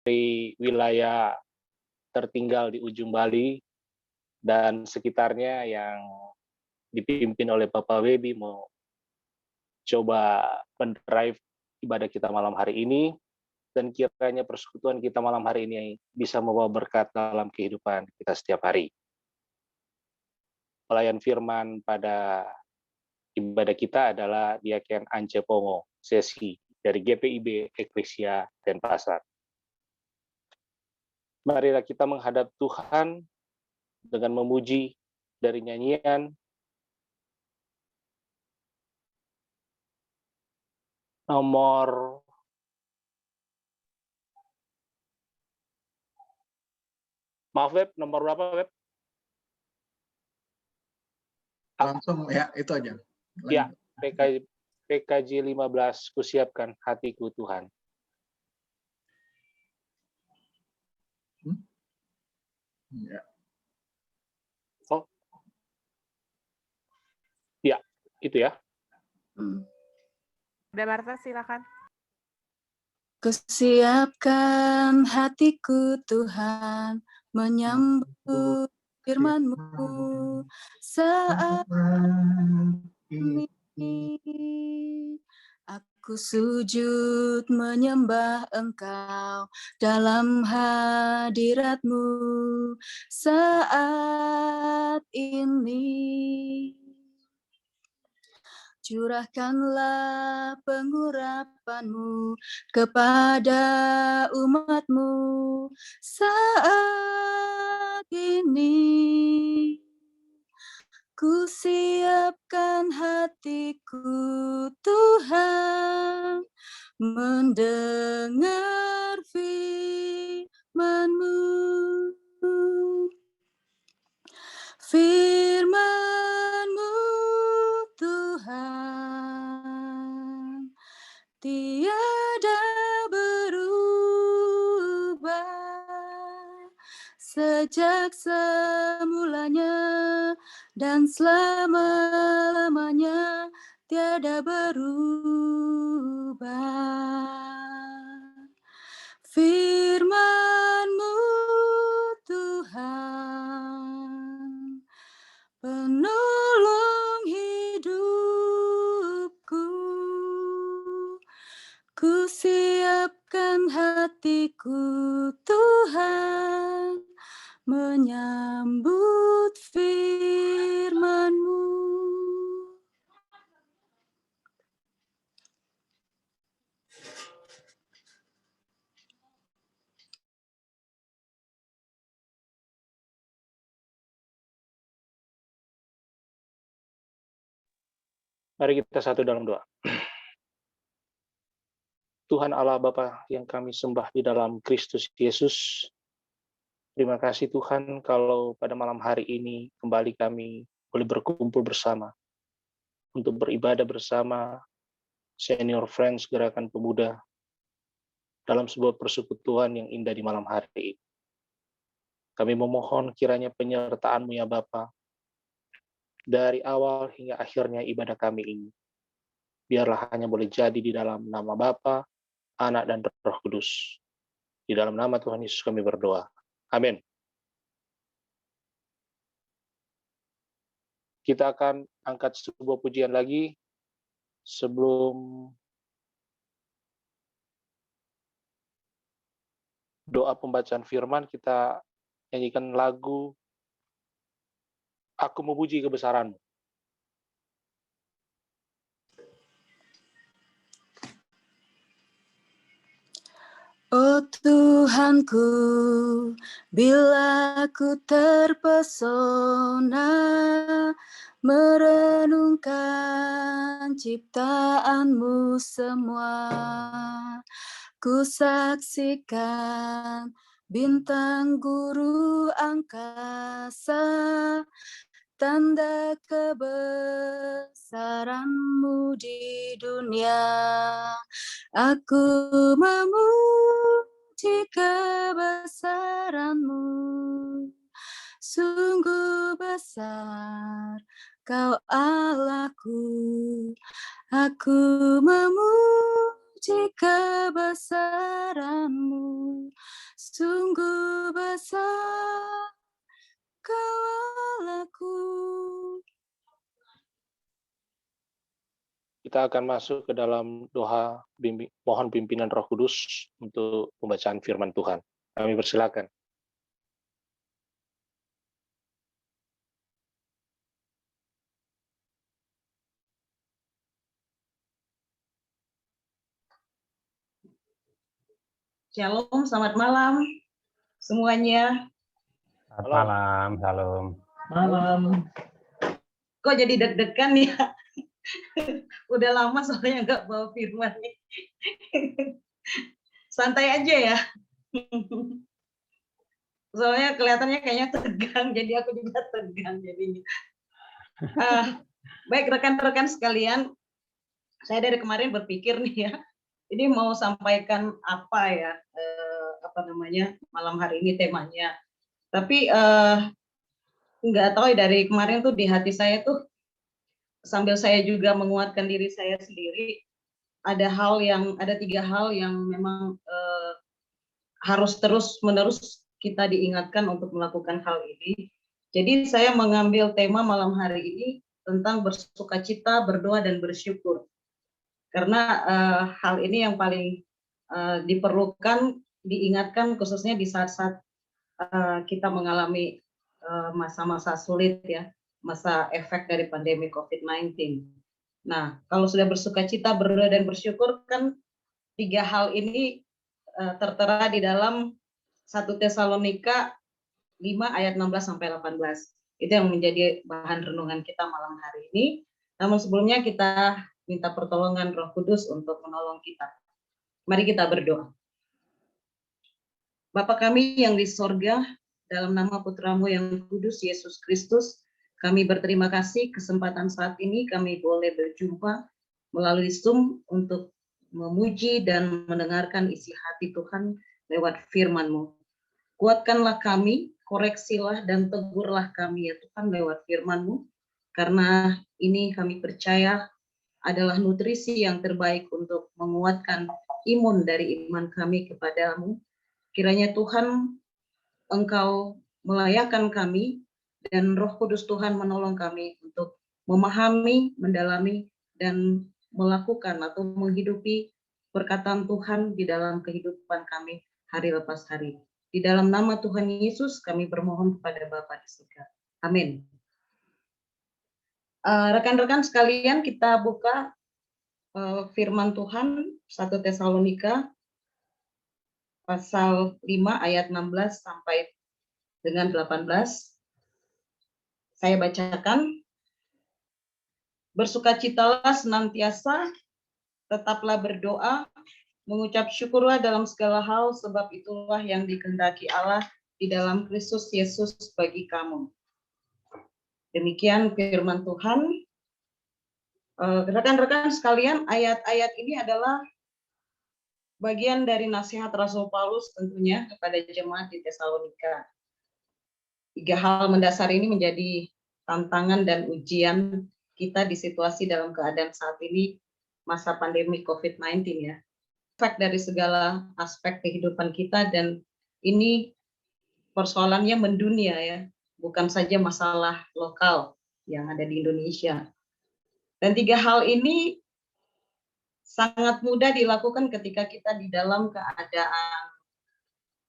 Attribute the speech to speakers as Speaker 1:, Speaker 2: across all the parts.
Speaker 1: dari wilayah tertinggal di ujung Bali dan sekitarnya yang dipimpin oleh Bapak Webi mau coba mendrive ibadah kita malam hari ini, dan kiranya persekutuan kita malam hari ini bisa membawa berkat dalam kehidupan kita setiap hari. Pelayan firman pada ibadah kita adalah Diaken Ance Pongo, sesi dari GPIB Eklesia Denpasar. Marilah kita menghadap Tuhan dengan memuji dari nyanyian nomor Web, nomor berapa Web?
Speaker 2: Langsung ya, itu aja. Lanjut.
Speaker 1: Ya, PKJ 15, kusiapkan hatiku Tuhan.
Speaker 2: Ya.
Speaker 1: Oh. Ya, itu ya.
Speaker 3: Udah Marta, silakan.
Speaker 4: Kusiapkan hatiku Tuhan menyambut firman-Mu saat ini. Aku sujud menyembah Engkau dalam hadirat-Mu saat ini. Curahkanlah pengurapan-Mu kepada umat-Mu saat ini. Ku siapkan hatiku Tuhan mendengar firman-Mu. Firman-Mu Tuhan tiada berubah sejak semulanya dan selama-lamanya tiada berubah. Firman-Mu Tuhan penolong hidupku, ku siapkan hatiku Tuhan menyambut firman-Mu.
Speaker 1: Mari kita satu dalam doa. Tuhan Allah Bapa yang kami sembah di dalam Kristus Yesus, terima kasih Tuhan kalau pada malam hari ini kembali kami boleh berkumpul bersama untuk beribadah bersama Senior Friends Gerakan Pemuda dalam sebuah persekutuan yang indah di malam hari ini. Kami memohon kiranya penyertaan-Mu ya Bapa, dari awal hingga akhirnya ibadah kami ini. Biarlah hanya boleh jadi di dalam nama Bapa, Anak, dan Roh Kudus. Di dalam nama Tuhan Yesus kami berdoa. Amin. Kita akan angkat sebuah pujian lagi sebelum doa pembacaan firman. Kita nyanyikan lagu Aku Memuji Kebesaran-Mu.
Speaker 4: Oh Tuhanku, bila ku terpesona merenungkan ciptaan-Mu semua, ku saksikan bintang guru angkasa, tanda kebesaran-Mu di dunia. Aku memuji kebesaran-Mu, sungguh besar Kau Allahku. Aku memuji puji kebesaran-Mu, sungguh besar Kau Allahku.
Speaker 1: Kita akan masuk ke dalam doa mohon pimpinan Roh Kudus untuk pembacaan firman Tuhan. Kami persilakan.
Speaker 3: Shalom, selamat malam semuanya.
Speaker 5: Selamat malam, shalom.
Speaker 2: Malam.
Speaker 3: Kok jadi deg-degan ya? Udah lama soalnya nggak bawa firman nih. Santai aja ya. Soalnya kelihatannya kayaknya tegang, jadi aku juga tegang jadinya. Baik rekan-rekan sekalian, saya dari kemarin berpikir nih ya, ini mau sampaikan apa ya, malam hari ini temanya. Tapi nggak tahu ya, dari kemarin tuh di hati saya tuh, sambil saya juga menguatkan diri saya sendiri, ada 3 hal yang memang harus terus-menerus kita diingatkan untuk melakukan hal ini. Jadi saya mengambil tema malam hari ini tentang bersukacita, berdoa, dan bersyukur. Karena hal ini yang paling diperlukan, diingatkan khususnya di saat-saat kita mengalami masa-masa sulit ya, masa efek dari pandemi COVID-19. Nah, kalau sudah bersukacita, berdoa, dan bersyukur kan 3 hal ini tertera di dalam 1 Tesalonika 5 ayat 16 sampai 18. Itu yang menjadi bahan renungan kita malam hari ini. Namun sebelumnya kita minta pertolongan Roh Kudus untuk menolong kita. Mari kita berdoa. Bapa kami yang di sorga, dalam nama Putramu yang kudus, Yesus Kristus, kami berterima kasih kesempatan saat ini kami boleh berjumpa melalui Zoom untuk memuji dan mendengarkan isi hati Tuhan lewat firman-Mu. Kuatkanlah kami, koreksilah dan tegurlah kami ya Tuhan lewat firman-Mu, karena ini kami percaya adalah nutrisi yang terbaik untuk menguatkan imun dari iman kami kepadamu. Kiranya Tuhan, Engkau melayakkan kami dan Roh Kudus Tuhan menolong kami untuk memahami, mendalami, dan melakukan atau menghidupi perkataan Tuhan di dalam kehidupan kami hari lepas hari. Di dalam nama Tuhan Yesus kami bermohon kepada Bapa di surga. Amin. Rekan-rekan sekalian, kita buka firman Tuhan 1 Tesalonika pasal 5 ayat 16 sampai dengan 18. Saya bacakan. Bersukacitalah senantiasa, tetaplah berdoa, mengucap syukurlah dalam segala hal, sebab itulah yang dikehendaki Allah di dalam Kristus Yesus bagi kamu. Demikian firman Tuhan. Rekan-rekan sekalian, ayat-ayat ini adalah bagian dari nasihat Rasul Paulus tentunya kepada jemaat di Tesalonika. 3 hal mendasar ini menjadi tantangan dan ujian kita di situasi dalam keadaan saat ini, masa pandemi COVID-19 ya. Efek dari segala aspek kehidupan kita, dan ini persoalannya mendunia ya, bukan saja masalah lokal yang ada di Indonesia. Dan 3 hal ini sangat mudah dilakukan ketika kita di dalam keadaan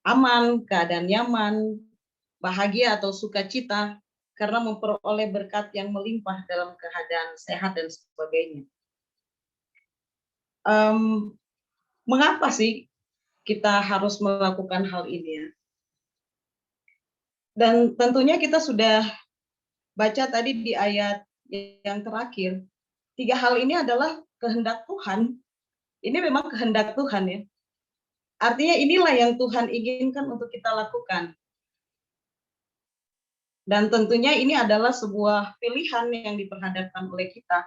Speaker 3: aman, keadaan nyaman, bahagia atau sukacita, karena memperoleh berkat yang melimpah dalam keadaan sehat dan sebagainya. Mengapa sih kita harus melakukan hal ini ya? Dan tentunya kita sudah baca tadi di ayat yang terakhir, 3 hal ini adalah kehendak Tuhan. Ini memang kehendak Tuhan ya. Artinya inilah yang Tuhan inginkan untuk kita lakukan. Dan tentunya ini adalah sebuah pilihan yang diperhadapkan oleh kita.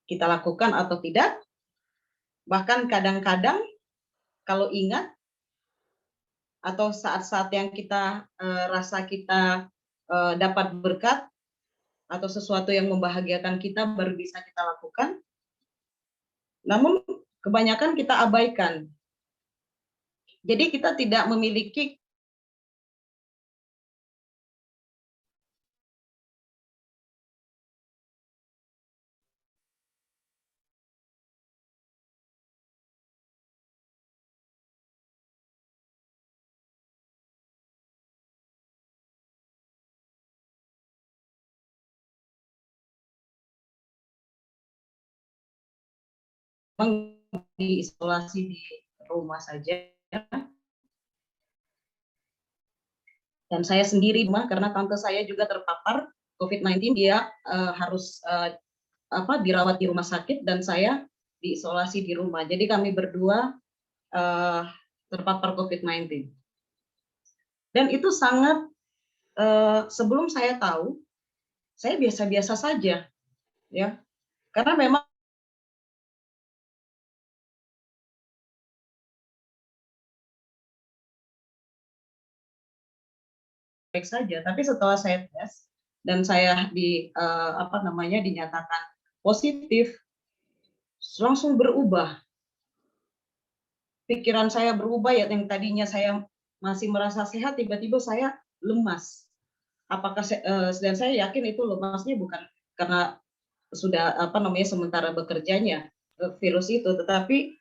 Speaker 3: Kita lakukan atau tidak. Bahkan kadang-kadang kalau ingat, atau saat-saat yang kita rasa kita dapat berkat, atau sesuatu yang membahagiakan kita baru bisa kita lakukan. Namun kebanyakan kita abaikan. Jadi kita tidak memiliki diisolasi di rumah saja. Dan saya sendiri karena tante saya juga terpapar COVID-19, dia harus dirawat di rumah sakit dan saya diisolasi di rumah. Jadi kami berdua terpapar COVID-19. Dan itu sangat sebelum saya tahu, saya biasa-biasa saja, ya, karena memang baik saja. Tapi setelah saya tes dan saya dinyatakan positif, langsung berubah. Pikiran saya berubah, ya, yang tadinya saya masih merasa sehat, tiba-tiba saya lemas. Dan saya yakin itu lemasnya bukan karena sudah sementara bekerjanya virus itu, tetapi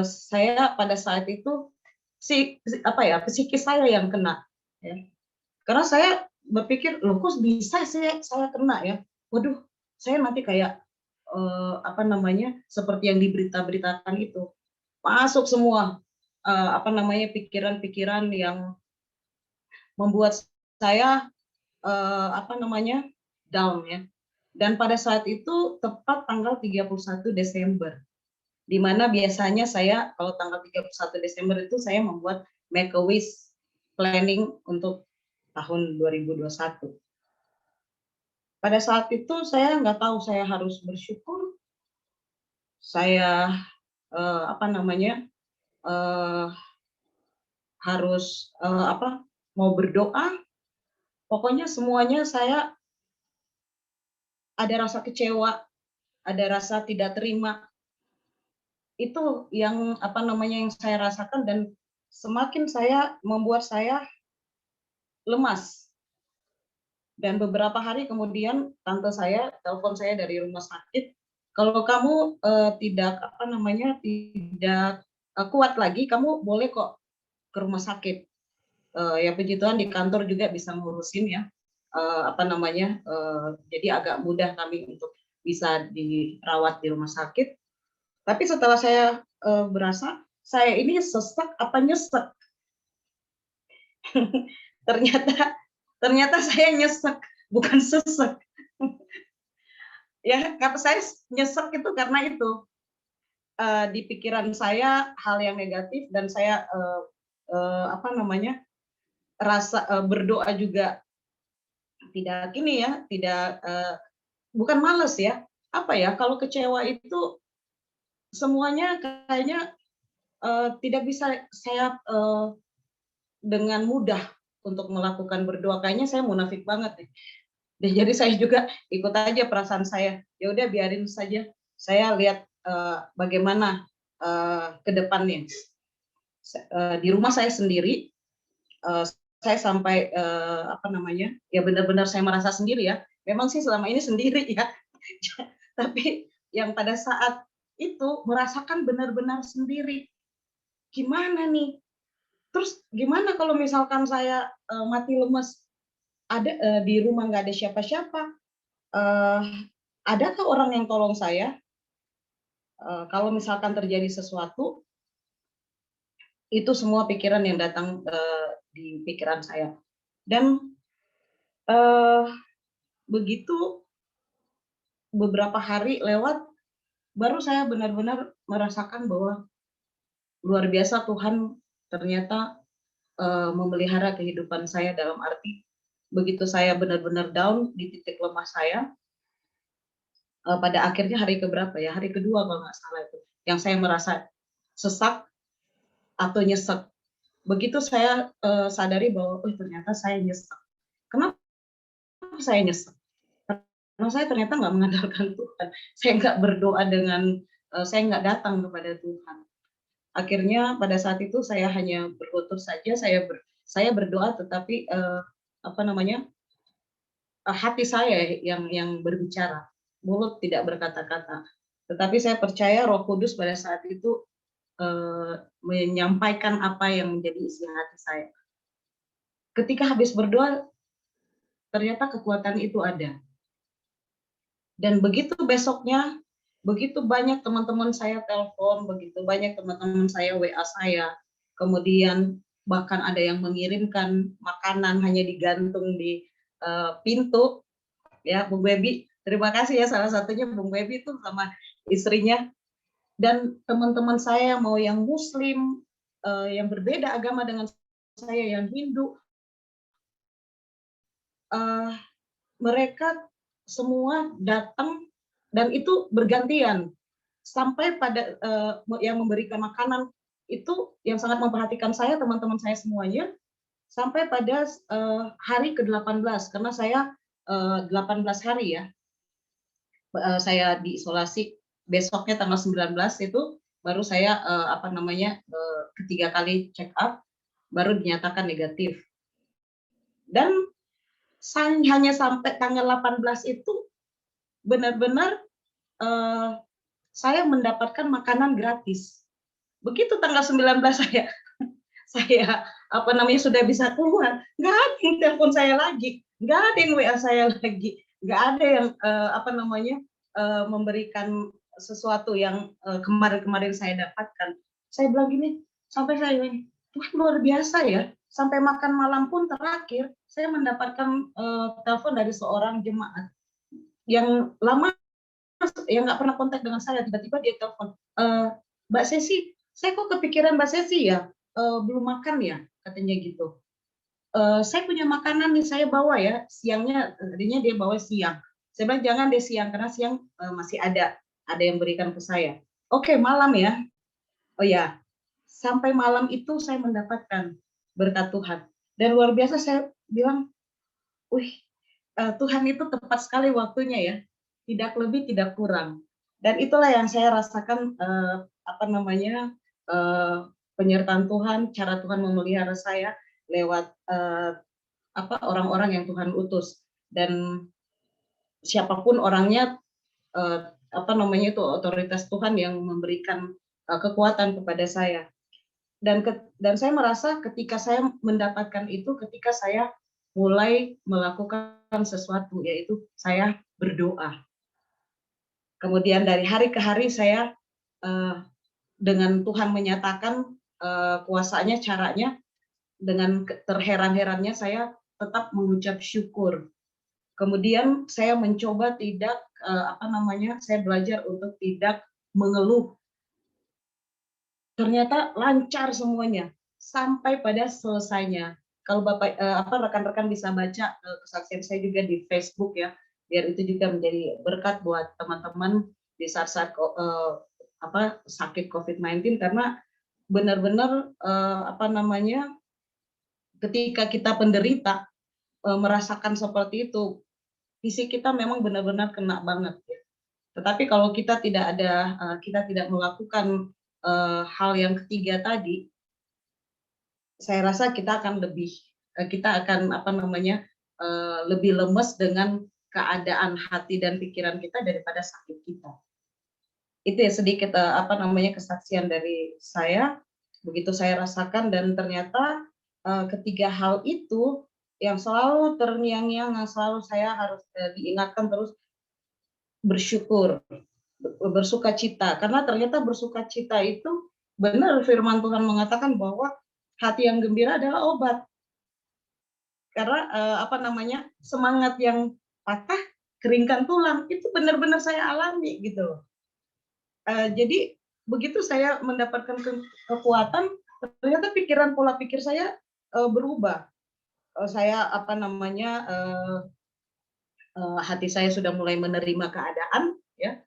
Speaker 3: saya pada saat itu psikis saya yang kena, ya. Karena saya berpikir, loh kok bisa saya kena, ya? Waduh, saya nanti kayak seperti yang diberita-beritakan itu. Masuk semua pikiran-pikiran yang membuat saya down, ya. Dan pada saat itu tepat tanggal 31 Desember. Di mana biasanya saya kalau tanggal 31 Desember itu saya membuat make a wish planning untuk tahun 2021. Pada saat itu saya nggak tahu saya harus bersyukur, saya harus mau berdoa, pokoknya semuanya saya ada rasa kecewa, ada rasa tidak terima. Itu yang yang saya rasakan, dan semakin membuat saya lemas. Dan beberapa hari kemudian tante saya telepon saya dari rumah sakit, kalau kamu tidak kuat lagi, kamu boleh kok ke rumah sakit. Ya puji Tuhan di kantor juga bisa ngurusin, ya, jadi agak mudah kami untuk bisa dirawat di rumah sakit. Tapi setelah saya berasa saya ini sesak apa nyesek, ternyata saya nyesek, bukan sesek. Ya, kata saya nyesek itu karena itu di pikiran saya hal yang negatif, dan saya rasa berdoa juga tidak bukan males, ya. Kalau kecewa itu semuanya kayaknya tidak bisa saya dengan mudah untuk melakukan berdoa. Kayaknya saya munafik banget nih. Dan jadi saya juga ikut aja perasaan saya. Ya udah biarin saja. Saya lihat bagaimana ke depannya. Di rumah saya sendiri, saya sampai ya benar-benar saya merasa sendiri, ya. Memang sih selama ini sendiri, ya. Tapi yang pada saat itu merasakan benar-benar sendiri. Gimana nih? Terus gimana kalau misalkan saya mati lemas, ada di rumah nggak ada siapa-siapa, adakah orang yang tolong saya kalau misalkan terjadi sesuatu? Itu semua pikiran yang datang di pikiran saya. Dan begitu beberapa hari lewat, baru saya benar-benar merasakan bahwa luar biasa Tuhan ternyata memelihara kehidupan saya, dalam arti begitu saya benar-benar down di titik lemah saya, pada akhirnya hari keberapa, ya, hari kedua kalau nggak salah itu, yang saya merasa sesak atau nyesek. Begitu saya sadari bahwa ternyata saya nyesek. Kenapa saya nyesek? Karena saya ternyata nggak mengandalkan Tuhan. Saya nggak berdoa dengan saya nggak datang kepada Tuhan. Akhirnya pada saat itu saya hanya berlutut saja, saya berdoa, tetapi hati saya yang berbicara, mulut tidak berkata-kata. Tetapi saya percaya Roh Kudus pada saat itu menyampaikan apa yang menjadi isi hati saya. Ketika habis berdoa, ternyata kekuatan itu ada. Dan begitu besoknya, begitu banyak teman-teman saya telepon, begitu banyak teman-teman saya WA saya, kemudian bahkan ada yang mengirimkan makanan hanya digantung di pintu, ya Bung Webi, terima kasih ya, salah satunya Bung Webi itu sama istrinya, dan teman-teman saya mau yang Muslim, yang berbeda agama dengan saya, yang Hindu, mereka semua datang dan itu bergantian sampai pada yang memberikan makanan itu yang sangat memperhatikan saya, teman-teman saya semuanya, sampai pada hari ke-18 karena saya 18 hari ya saya diisolasi, besoknya tanggal 19 itu baru saya ketiga kali check up baru dinyatakan negatif. Dan hanya sampai tanggal 18 itu benar-benar saya mendapatkan makanan gratis. Begitu tanggal 19 saya sudah bisa keluar, nggak ada yang telepon saya lagi, nggak ada yang WA saya lagi, nggak ada yang memberikan sesuatu yang kemarin-kemarin saya dapatkan. Saya bilang gini, sampai saya bilang, Tuhan luar biasa ya, sampai makan malam pun terakhir saya mendapatkan telepon dari seorang jemaat yang lama yang nggak pernah kontak dengan saya, tiba-tiba dia telepon, Mbak Sesi, saya kok kepikiran Mbak Sesi ya, belum makan ya, katanya gitu. Saya punya makanan nih, saya bawa ya, siangnya, tadinya dia bawa siang. Saya bilang jangan deh siang, karena siang masih ada yang berikan ke saya. Oke, malam ya. Oh ya, sampai malam itu saya mendapatkan berkat Tuhan. Dan luar biasa saya bilang, wih, Tuhan itu tepat sekali waktunya ya, tidak lebih tidak kurang. Dan itulah yang saya rasakan penyertaan Tuhan, cara Tuhan memelihara saya lewat orang-orang yang Tuhan utus. Dan siapapun orangnya, otoritas Tuhan yang memberikan kekuatan kepada saya. Dan saya merasa ketika saya mendapatkan itu, ketika saya mulai melakukan sesuatu, yaitu saya berdoa. Kemudian dari hari ke hari saya dengan Tuhan menyatakan kuasanya, caranya, dengan terheran-herannya saya tetap mengucap syukur. Kemudian saya mencoba tidak saya belajar untuk tidak mengeluh. Ternyata lancar semuanya sampai pada selesainya. Kalau Bapak rekan-rekan bisa baca kesaksian saya juga di Facebook ya, biar itu juga menjadi berkat buat teman-teman di saat-saat sakit COVID-19, karena benar-benar ketika kita penderita merasakan seperti itu, fisik kita memang benar-benar kena banget ya. Tetapi kalau kita tidak melakukan hal yang ketiga tadi, saya rasa kita akan lebih lemes dengan keadaan hati dan pikiran kita daripada sakit kita. Itu ya sedikit kesaksian dari saya, begitu saya rasakan, dan ternyata ketiga hal itu yang selalu terngiang-ngiang, yang selalu saya harus diingatkan terus, bersyukur, bersukacita, karena ternyata bersukacita itu benar firman Tuhan mengatakan bahwa hati yang gembira adalah obat. Karena semangat yang patah, keringkan tulang, itu benar-benar saya alami gitu loh. Jadi begitu saya mendapatkan kekuatan, ternyata pola pikir saya berubah. Saya hati saya sudah mulai menerima keadaan ya.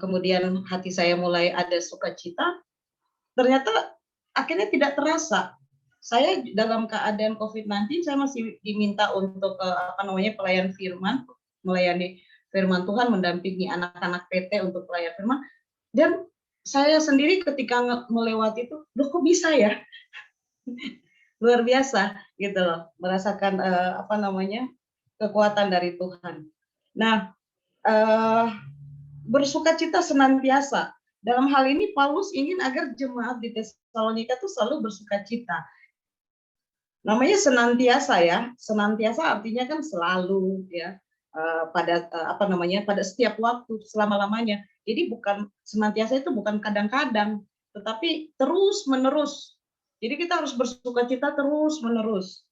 Speaker 3: Kemudian hati saya mulai ada sukacita. Ternyata akhirnya tidak terasa. Saya dalam keadaan COVID-19 saya masih diminta untuk pelayan firman, melayani firman Tuhan, mendampingi anak-anak PT untuk pelayan firman. Dan saya sendiri ketika melewati itu, loh kok bisa ya? Luar biasa gitu loh, merasakan kekuatan dari Tuhan. Nah, bersukacita senantiasa. Dalam hal ini Paulus ingin agar jemaat di Tesalonika itu selalu bersukacita. Namanya senantiasa ya, senantiasa artinya kan selalu ya, pada setiap waktu, selama-lamanya. Jadi bukan senantiasa itu bukan kadang-kadang, tetapi terus menerus. Jadi kita harus bersukacita terus menerus.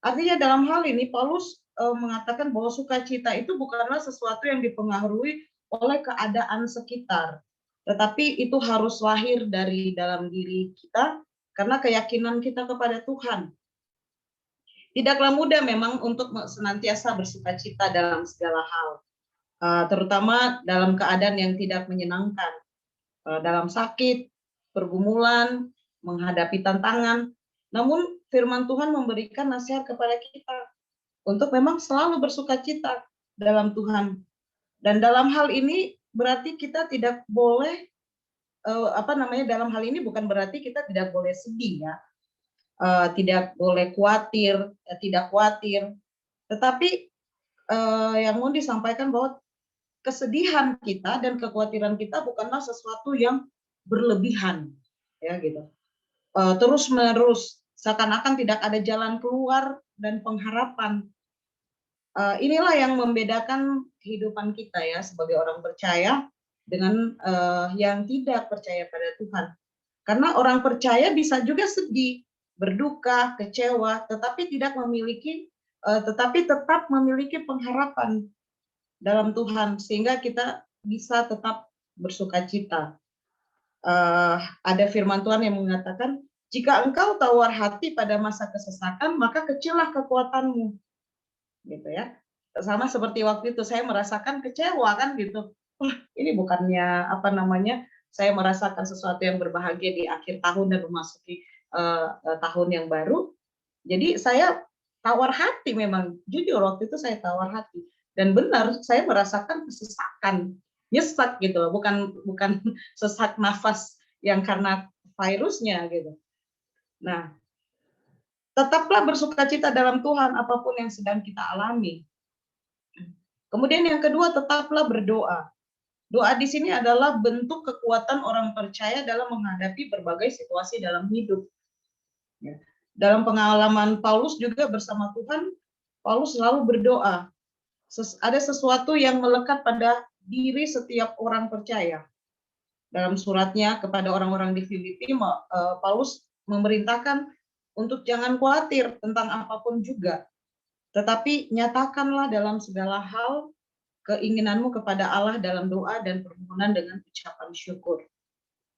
Speaker 3: Artinya dalam hal ini Paulus mengatakan bahwa sukacita itu bukanlah sesuatu yang dipengaruhi oleh keadaan sekitar, tetapi itu harus lahir dari dalam diri kita karena keyakinan kita kepada Tuhan. Tidaklah mudah memang untuk senantiasa bersukacita dalam segala hal, terutama dalam keadaan yang tidak menyenangkan, dalam sakit, pergumulan, menghadapi tantangan. Namun firman Tuhan memberikan nasihat kepada kita untuk memang selalu bersukacita dalam Tuhan. Dan dalam hal ini berarti kita tidak boleh dalam hal ini bukan berarti kita tidak boleh sedih ya, tidak boleh khawatir, tidak khawatir. Tetapi yang mau disampaikan bahwa kesedihan kita dan kekhawatiran kita bukanlah sesuatu yang berlebihan, ya gitu. Terus menerus seakan-akan tidak ada jalan keluar dan pengharapan. Inilah yang membedakan kehidupan kita ya sebagai orang percaya dengan yang tidak percaya pada Tuhan. Karena orang percaya bisa juga sedih, berduka, kecewa, tetapi tetap memiliki pengharapan dalam Tuhan sehingga kita bisa tetap bersukacita. Ada firman Tuhan yang mengatakan, jika engkau tawar hati pada masa kesesakan, maka kecillah kekuatanmu. Gitu ya. Sama seperti waktu itu saya merasakan kecewa kan gitu. Wah, ini bukannya saya merasakan sesuatu yang berbahagia di akhir tahun dan memasuki tahun yang baru. Jadi saya tawar hati memang, jujur waktu itu saya tawar hati. Dan benar saya merasakan kesesakan, nyesek gitu, bukan sesak nafas yang karena virusnya gitu. Nah, tetaplah bersukacita dalam Tuhan apapun yang sedang kita alami. Kemudian yang kedua, tetaplah berdoa. Doa di sini adalah bentuk kekuatan orang percaya dalam menghadapi berbagai situasi dalam hidup. Dalam pengalaman Paulus juga bersama Tuhan, Paulus selalu berdoa. Ada sesuatu yang melekat pada diri setiap orang percaya. Dalam suratnya kepada orang-orang di Filipi, Paulus memerintahkan untuk jangan khawatir tentang apapun juga, tetapi nyatakanlah dalam segala hal keinginanmu kepada Allah dalam doa dan permohonan dengan ucapan syukur.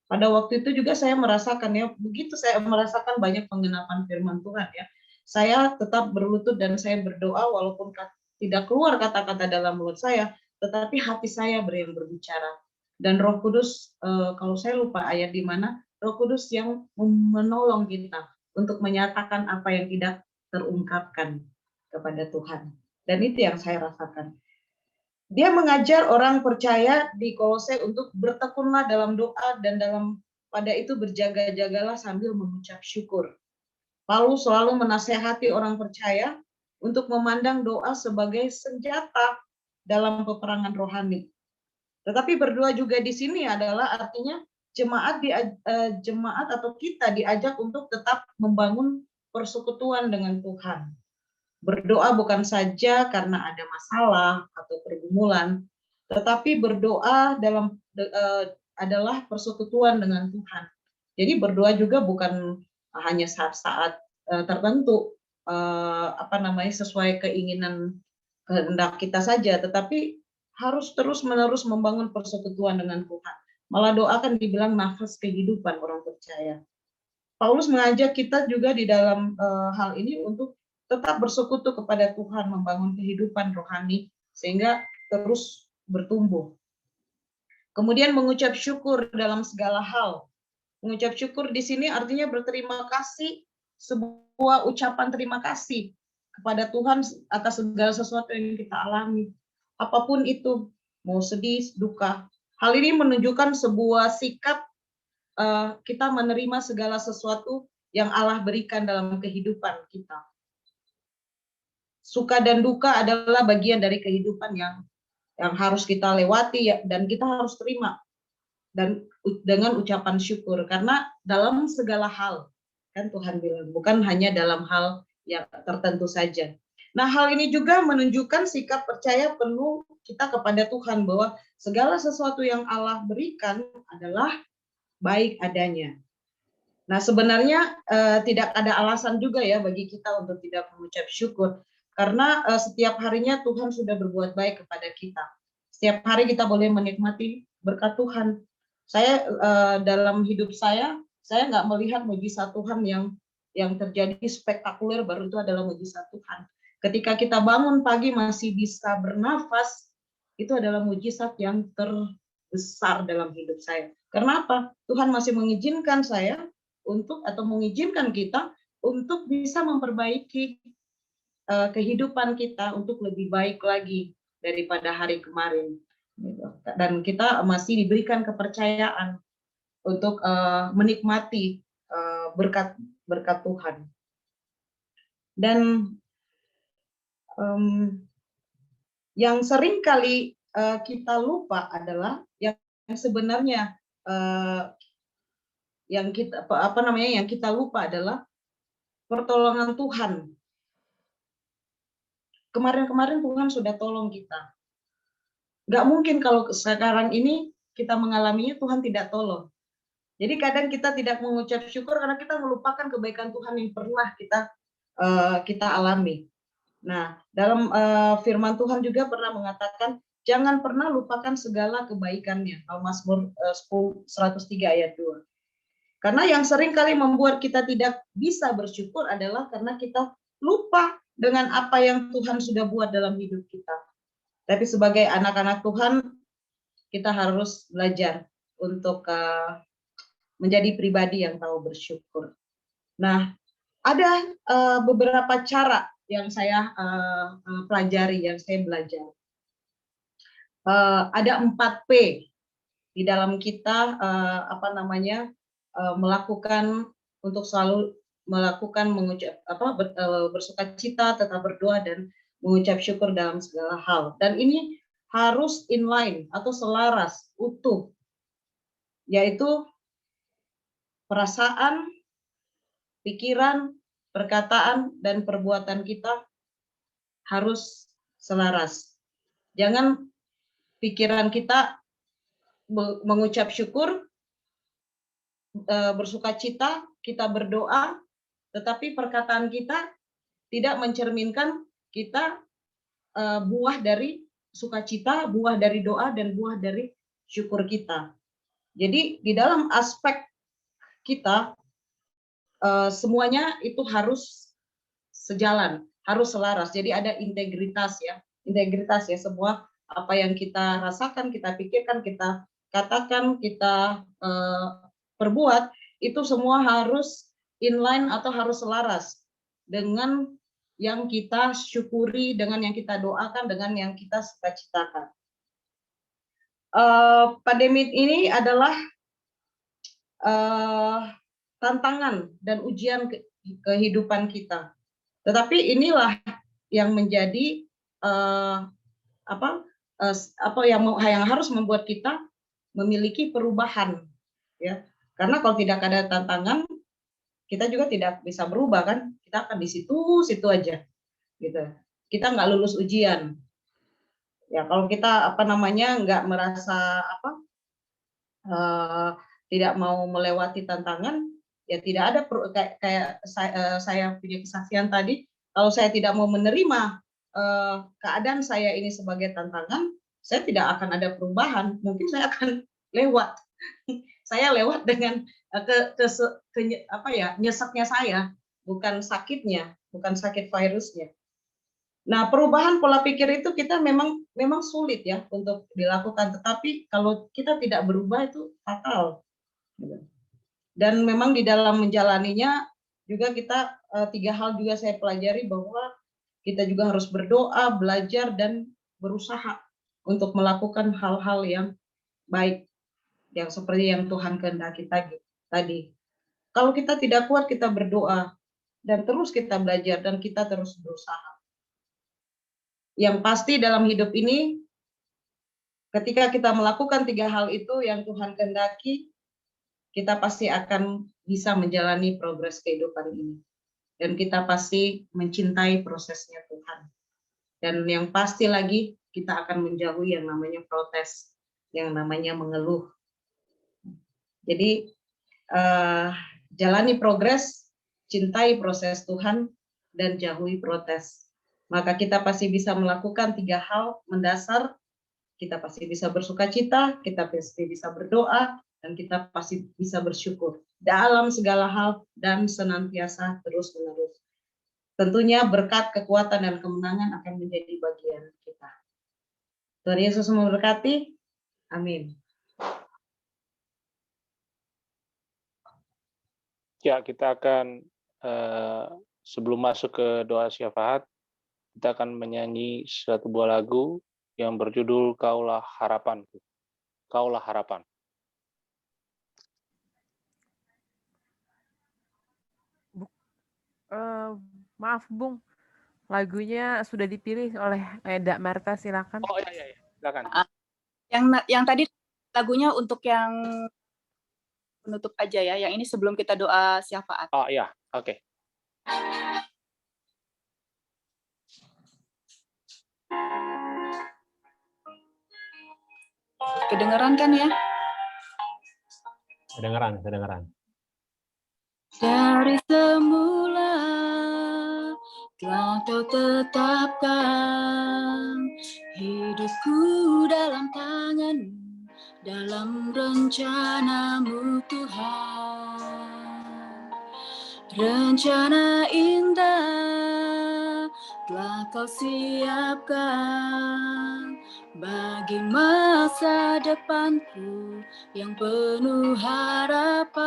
Speaker 3: Pada waktu itu juga saya merasakan ya, begitu saya merasakan banyak penggenapan firman Tuhan ya, saya tetap berlutut dan saya berdoa walaupun tidak keluar kata-kata dalam mulut saya, tetapi hati saya yang berbicara. Dan Roh Kudus, kalau saya lupa ayat di mana, Roh Kudus yang menolong kita untuk menyatakan apa yang tidak terungkapkan kepada Tuhan. Dan itu yang saya rasakan. Dia mengajar orang percaya di Kolose untuk bertekunlah dalam doa dan pada itu berjaga-jagalah sambil mengucap syukur. Paulus selalu menasehati orang percaya untuk memandang doa sebagai senjata dalam peperangan rohani. Tetapi berdoa juga di sini adalah artinya jemaat atau kita diajak untuk tetap membangun persekutuan dengan Tuhan. Berdoa bukan saja karena ada masalah atau pergumulan, tetapi berdoa adalah persekutuan dengan Tuhan. Jadi berdoa juga bukan hanya saat-saat tertentu, sesuai keinginan kehendak kita saja, tetapi harus terus-menerus membangun persekutuan dengan Tuhan. Malah doa kan dibilang nafas kehidupan orang percaya. Paulus mengajak kita juga di dalam hal ini untuk tetap bersekutu kepada Tuhan, membangun kehidupan rohani sehingga terus bertumbuh. Kemudian mengucap syukur dalam segala hal. Mengucap syukur di sini artinya berterima kasih, sebuah ucapan terima kasih kepada Tuhan atas segala sesuatu yang kita alami. Apapun itu, mau sedih, duka, Hal ini menunjukkan sebuah sikap kita menerima segala sesuatu yang Allah berikan dalam kehidupan kita. Suka dan duka adalah bagian dari kehidupan yang harus kita lewati ya, dan kita harus terima dan dengan ucapan syukur, karena dalam segala hal kan Tuhan bilang, bukan hanya dalam hal yang tertentu saja. Nah, hal ini juga menunjukkan sikap percaya penuh kita kepada Tuhan, bahwa segala sesuatu yang Allah berikan adalah baik adanya. Nah, sebenarnya tidak ada alasan juga ya bagi kita untuk tidak mengucap syukur, karena setiap harinya Tuhan sudah berbuat baik kepada kita. Setiap hari kita boleh menikmati berkat Tuhan. Saya dalam hidup saya nggak melihat mujizat Tuhan yang terjadi spektakuler, baru itu adalah mujizat Tuhan. Ketika kita bangun pagi masih bisa bernafas, itu adalah mujizat yang terbesar dalam hidup saya. Karena apa? Tuhan masih mengizinkan saya mengizinkan kita untuk bisa memperbaiki kehidupan kita untuk lebih baik lagi daripada hari kemarin. Dan kita masih diberikan kepercayaan untuk menikmati berkat Tuhan. Dan yang sering kali kita lupa adalah yang sebenarnya yang kita lupa adalah pertolongan Tuhan. Kemarin-kemarin Tuhan sudah tolong kita. Nggak mungkin kalau sekarang ini kita mengalaminya Tuhan tidak tolong. Jadi kadang kita tidak mengucap syukur karena kita melupakan kebaikan Tuhan yang pernah kita alami. Nah, dalam firman Tuhan juga pernah mengatakan, jangan pernah lupakan segala kebaikannya. Mazmur 103 ayat 2. Karena yang sering kali membuat kita tidak bisa bersyukur adalah karena kita lupa dengan apa yang Tuhan sudah buat dalam hidup kita. Tapi sebagai anak-anak Tuhan, kita harus belajar untuk menjadi pribadi yang tahu bersyukur. Nah, ada beberapa cara yang saya pelajari, yang saya belajar. Ada 4P di dalam kita melakukan untuk selalu melakukan bersukacita, tetap berdoa dan mengucap syukur dalam segala hal. Dan ini harus inline atau selaras, utuh, yaitu perasaan, pikiran, perkataan, dan perbuatan kita harus selaras. Jangan pikiran kita mengucap syukur, bersukacita, kita berdoa, tetapi perkataan kita tidak mencerminkan kita buah dari sukacita, buah dari doa, dan buah dari syukur kita. Jadi di dalam aspek kita semuanya itu harus sejalan, harus selaras. Jadi ada integritas ya, semua apa yang kita rasakan, kita pikirkan, kita katakan, kita perbuat, itu semua harus inline atau harus selaras dengan yang kita syukuri, dengan yang kita doakan, dengan yang kita sukacitakan. Pandemi ini adalah tantangan dan ujian kehidupan kita. Tetapi inilah yang menjadi yang harus membuat kita memiliki perubahan, ya. Karena kalau tidak ada tantangan, kita juga tidak bisa berubah kan? Kita akan di situ aja, gitu. Kita nggak lulus ujian. Ya kalau kita nggak merasa tidak mau melewati tantangan, ya tidak ada kayak saya punya kesaksian tadi. Kalau saya tidak mau menerima keadaan saya ini sebagai tantangan, saya tidak akan ada perubahan. Mungkin saya akan lewat. Saya lewat dengan nyeseknya saya, bukan sakitnya, bukan sakit virusnya. Nah, perubahan pola pikir itu kita memang sulit ya untuk dilakukan, tetapi kalau kita tidak berubah itu fatal. Dan memang di dalam menjalaninya juga kita 3 hal juga saya pelajari, bahwa kita juga harus berdoa, belajar, dan berusaha untuk melakukan hal-hal yang baik yang seperti yang Tuhan kehendaki tadi. Kalau kita tidak kuat, kita berdoa dan terus kita belajar dan kita terus berusaha. Yang pasti dalam hidup ini, ketika kita melakukan 3 hal itu yang Tuhan kehendaki, kita pasti akan bisa menjalani progres kehidupan ini. Dan kita pasti mencintai prosesnya Tuhan. Dan yang pasti lagi, kita akan menjauhi yang namanya protes, yang namanya mengeluh. Jadi, jalani progres, cintai proses Tuhan, dan jauhi protes. Maka kita pasti bisa melakukan 3 hal mendasar. Kita pasti bisa bersuka cita, kita pasti bisa berdoa, dan kita pasti bisa bersyukur dalam segala hal dan senantiasa terus-menerus. Tentunya berkat, kekuatan, dan kemenangan akan menjadi bagian kita. Tuhan Yesus memberkati. Amin.
Speaker 1: Ya, kita akan sebelum masuk ke doa syafaat, kita akan menyanyi satu buah lagu yang berjudul Kaulah Harapanku. Kaulah Harapan.
Speaker 6: Maaf, Bung. Lagunya sudah dipilih oleh Eda Marta, silakan.
Speaker 1: Oh iya, silakan.
Speaker 4: Yang tadi lagunya untuk yang penutup aja ya. Yang ini sebelum kita doa syafaat.
Speaker 1: Oh iya, oke.
Speaker 4: Kedengeran kan ya?
Speaker 5: Kedengeran.
Speaker 4: Dari semula telah Kau tetapkan hidupku dalam tangan-Mu, dalam rencana-Mu Tuhan. Rencana indah telah Kau siapkan bagi masa depanku yang penuh harapan.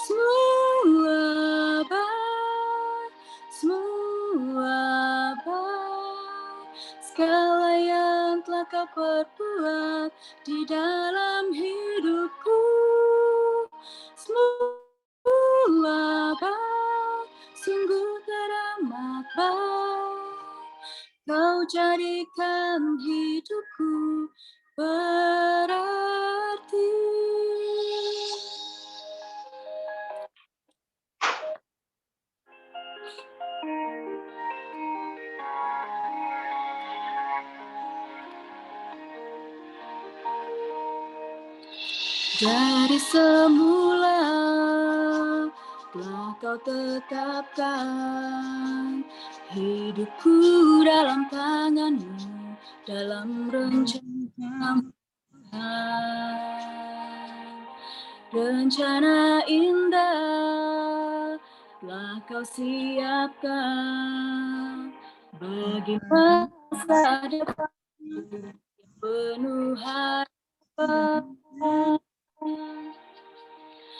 Speaker 4: Semua baik, segala yang telah Kau perbuat di dalam hidupku. Semua baik, sungguh teramat baik. Kau jadikan hidupku berarti. Dari semula telah Kau tetapkan hidupku dalam tangan-Mu, dalam rencana-Mu Tuhan. Rencana indah telah Kau siapkan bagi masa depan yang penuh harapan.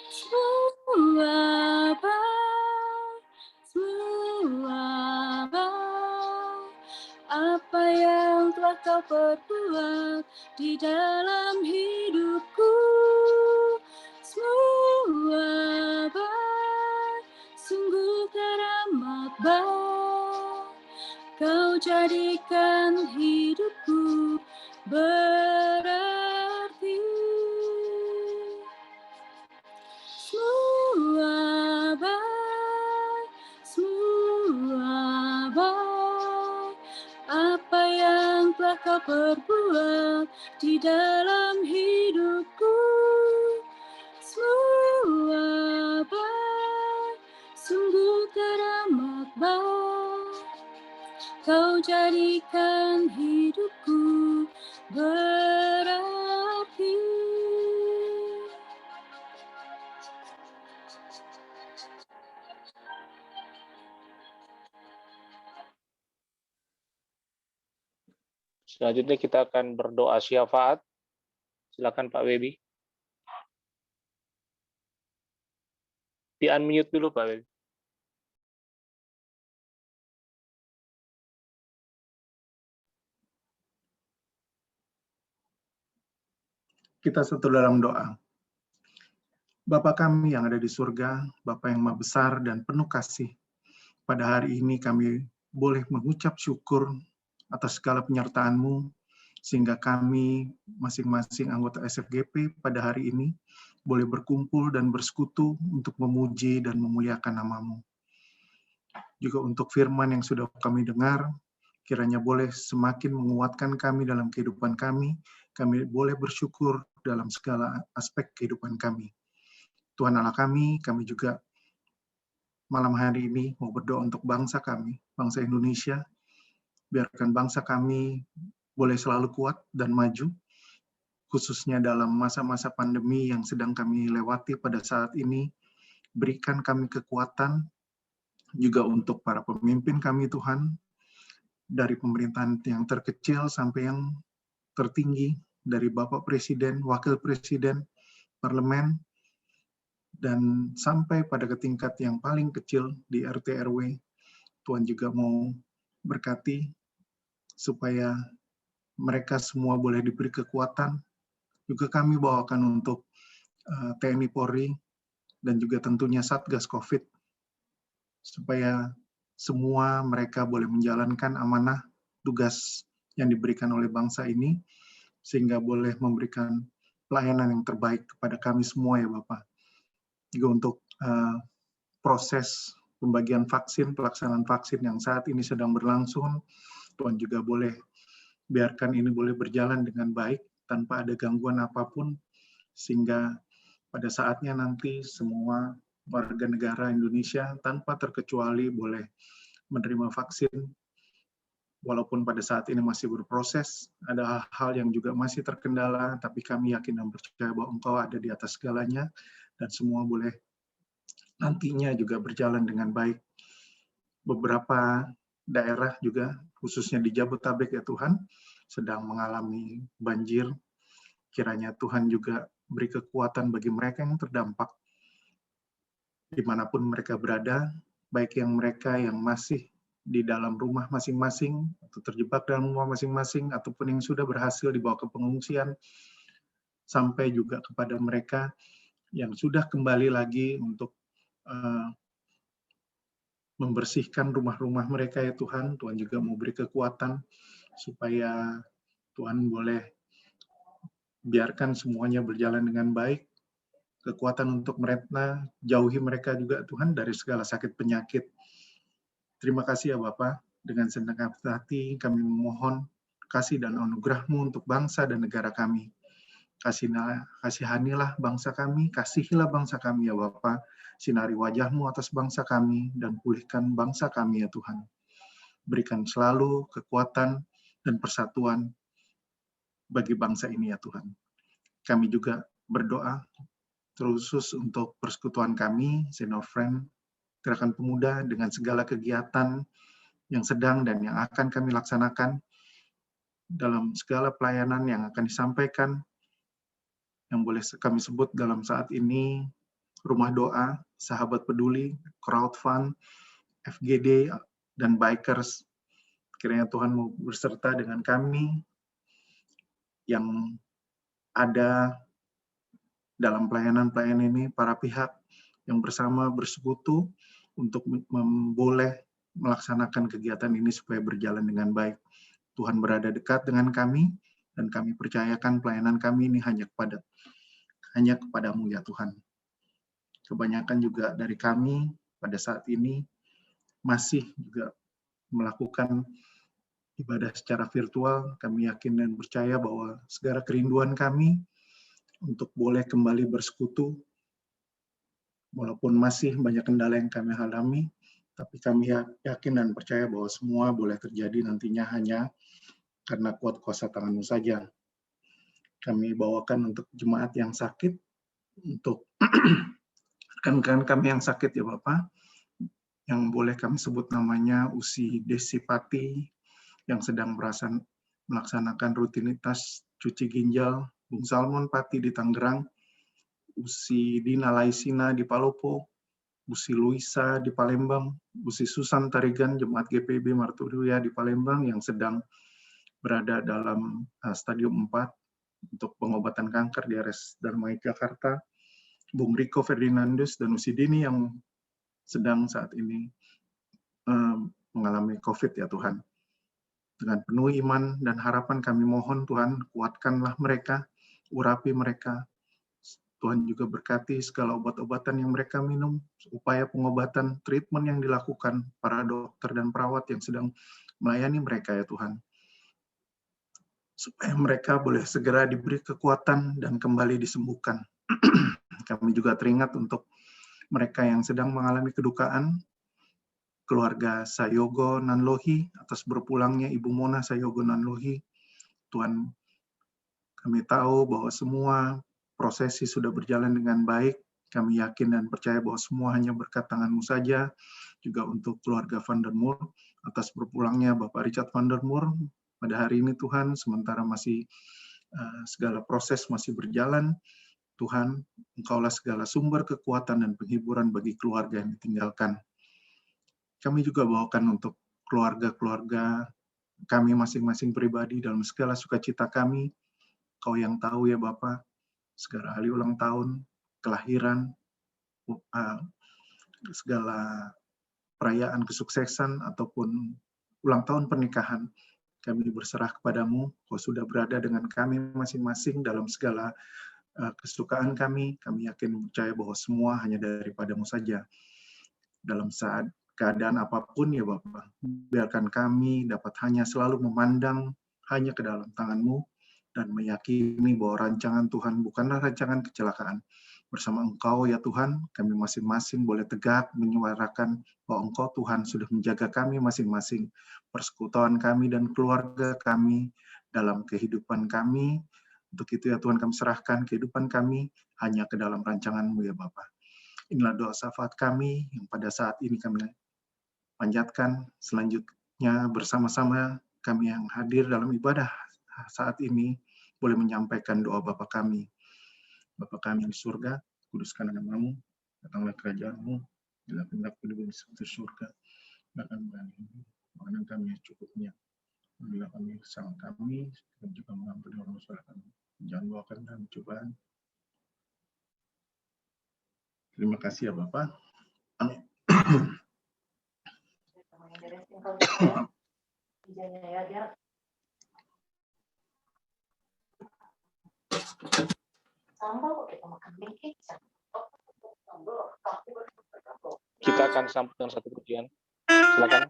Speaker 4: Semua baik, apa yang telah Kau perbuat di dalam hidupku. Semua baik, sungguh teramat baik. Kau jadikan hidupku berarti. Semua baik, apa yang telah Kau perbuat di dalam hidupku. Semua baik, sungguh teramat baik. Kau jadikan hidupku berarti.
Speaker 1: Selanjutnya kita akan berdoa syafaat. Silakan Pak Webi. Di-unmute dulu Pak Webi.
Speaker 2: Kita satu dalam doa. Bapa kami yang ada di surga, Bapa yang maha besar dan penuh kasih, pada hari ini kami boleh mengucap syukur atas segala penyertaan-Mu, sehingga kami masing-masing anggota SFGP pada hari ini boleh berkumpul dan bersekutu untuk memuji dan memuliakan nama-Mu. Juga untuk firman yang sudah kami dengar, kiranya boleh semakin menguatkan kami dalam kehidupan kami boleh bersyukur dalam segala aspek kehidupan kami. Tuhan Allah kami juga malam hari ini mau berdoa untuk bangsa kami, bangsa Indonesia. Biarkan bangsa kami boleh selalu kuat dan maju, khususnya dalam masa-masa pandemi yang sedang kami lewati pada saat ini. Berikan kami kekuatan juga untuk para pemimpin kami, Tuhan, dari pemerintahan yang terkecil sampai yang tertinggi, dari Bapak Presiden, Wakil Presiden, Parlemen, dan sampai pada ke tingkat yang paling kecil di RT RW. Tuhan juga mau berkati supaya mereka semua boleh diberi kekuatan. Juga kami bawakan untuk TNI Polri dan juga tentunya Satgas COVID, supaya semua mereka boleh menjalankan amanah tugas yang diberikan oleh bangsa ini, sehingga boleh memberikan pelayanan yang terbaik kepada kami semua ya Bapak. Juga untuk proses pembagian vaksin, pelaksanaan vaksin yang saat ini sedang berlangsung, Tuhan juga boleh biarkan ini boleh berjalan dengan baik, tanpa ada gangguan apapun, sehingga pada saatnya nanti semua warga negara Indonesia tanpa terkecuali boleh menerima vaksin. Walaupun pada saat ini masih berproses, ada hal yang juga masih terkendala, tapi kami yakin dan percaya bahwa Engkau ada di atas segalanya, dan semua boleh nantinya juga berjalan dengan baik. Beberapa daerah juga, khususnya di Jabodetabek ya Tuhan, sedang mengalami banjir. Kiranya Tuhan juga beri kekuatan bagi mereka yang terdampak, dimanapun mereka berada, baik yang mereka yang masih di dalam rumah masing-masing, atau terjebak dalam rumah masing-masing, ataupun yang sudah berhasil dibawa ke pengungsian, sampai juga kepada mereka yang sudah kembali lagi untuk membersihkan rumah-rumah mereka ya Tuhan. Tuhan juga mau beri kekuatan, supaya Tuhan boleh biarkan semuanya berjalan dengan baik, kekuatan untuk mereka, jauhi mereka juga Tuhan dari segala sakit penyakit. Terima kasih ya Bapa, dengan senang hati kami memohon kasih dan anugerah-Mu untuk bangsa dan negara kami. Kasihanilah bangsa kami, kasihilah bangsa kami ya Bapa, sinari wajah-Mu atas bangsa kami, dan pulihkan bangsa kami ya Tuhan. Berikan selalu kekuatan dan persatuan bagi bangsa ini ya Tuhan. Kami juga berdoa terkhusus untuk persekutuan kami, Senior Friend, Gerakan Pemuda, dengan segala kegiatan yang sedang dan yang akan kami laksanakan, dalam segala pelayanan yang akan disampaikan, yang boleh kami sebut dalam saat ini, Rumah Doa, Sahabat Peduli, Crowdfund, FGD, dan Bikers. Kiranya Tuhan mau berserta dengan kami yang ada dalam pelayanan-pelayanan ini, para pihak yang bersama bersekutu untuk boleh melaksanakan kegiatan ini supaya berjalan dengan baik. Tuhan berada dekat dengan kami, dan kami percayakan pelayanan kami ini hanya kepadamu ya Tuhan. Kebanyakan juga dari kami pada saat ini masih juga melakukan ibadah secara virtual. Kami yakin dan percaya bahwa segala kerinduan kami untuk boleh kembali bersekutu, walaupun masih banyak kendala yang kami alami, tapi kami yakin dan percaya bahwa semua boleh terjadi nantinya hanya karena kuat kuasa tangan-Mu saja. Kami bawakan untuk jemaat yang sakit, untuk rekan-rekan kami yang sakit ya Bapak, yang boleh kami sebut namanya Usi Desipati, yang sedang melaksanakan rutinitas cuci ginjal, Bung Salmon Pati di Tangerang, Usi Dina Laisina di Palopo, Usi Luisa di Palembang, Usi Susan Tarigan, Jemaat GPB Marturia di Palembang yang sedang berada dalam stadium 4, untuk pengobatan kanker di RS Dharma Jakarta, Bung Riko Ferdinandus dan Usidini yang sedang saat ini mengalami COVID ya Tuhan. Dengan penuh iman dan harapan kami mohon Tuhan, kuatkanlah mereka, urapi mereka. Tuhan juga berkati segala obat-obatan yang mereka minum, upaya pengobatan, treatment yang dilakukan para dokter dan perawat yang sedang melayani mereka ya Tuhan. Supaya mereka boleh segera diberi kekuatan dan kembali disembuhkan. Kami juga teringat untuk mereka yang sedang mengalami kedukaan, keluarga Sayogo Nanlohi atas berpulangnya Ibu Mona Sayogo Nanlohi. Tuhan, kami tahu bahwa semua prosesi sudah berjalan dengan baik. Kami yakin dan percaya bahwa semua hanya berkat tangan-Mu saja. Juga untuk keluarga Van der Moer atas berpulangnya Bapak Richard Van der Moer pada hari ini Tuhan, sementara masih segala proses masih berjalan. Tuhan, Engkaulah segala sumber kekuatan dan penghiburan bagi keluarga yang ditinggalkan. Kami juga bawakan untuk keluarga-keluarga kami masing-masing pribadi dalam segala sukacita kami. Kau yang tahu ya Bapak, segala hari ulang tahun, kelahiran, segala perayaan kesuksesan ataupun ulang tahun pernikahan, kami berserah kepadamu. Kau sudah berada dengan kami masing-masing dalam segala kesukaan kami. Kami yakin percaya bahwa semua hanya daripadamu saja. Dalam saat keadaan apapun ya Bapak, biarkan kami dapat hanya selalu memandang hanya ke dalam tangan-Mu dan meyakini bahwa rancangan Tuhan bukanlah rancangan kecelakaan. Bersama Engkau ya Tuhan, kami masing-masing boleh tegak menyuarakan bahwa Engkau Tuhan sudah menjaga kami masing-masing, persekutuan kami dan keluarga kami dalam kehidupan kami. Untuk itu ya Tuhan, kami serahkan kehidupan kami hanya ke dalam rancangan-Mu ya Bapa. Inilah doa syafaat kami yang pada saat ini kami panjatkan. Selanjutnya bersama-sama kami yang hadir dalam ibadah saat ini boleh menyampaikan doa Bapa kami. Bapa kami di surga, kuduskanlah nama-Mu, datanglah kerajaan-Mu, bila kehendak-Mu di bumi seperti surga. Makan kami, makanan kami yang cukupnya. Bila kami kesalahan kami, kami juga mengampuni orang salah kami. Jangan bawa kami dalam cobaan. Terima kasih ya Bapak. Amin.
Speaker 1: Kita akan sambut dengan satu pujian. Silakan.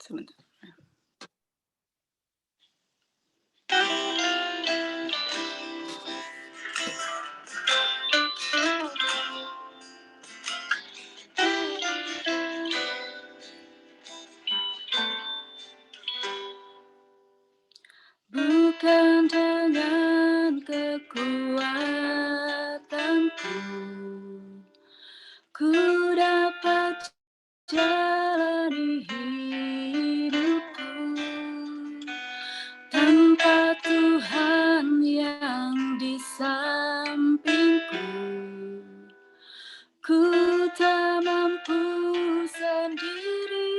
Speaker 4: Sebentar. Bukan dengan kekuatanku, ku dapat jalani hidupku tanpa Tuhan yang di sampingku. Ku tak mampu sendiri.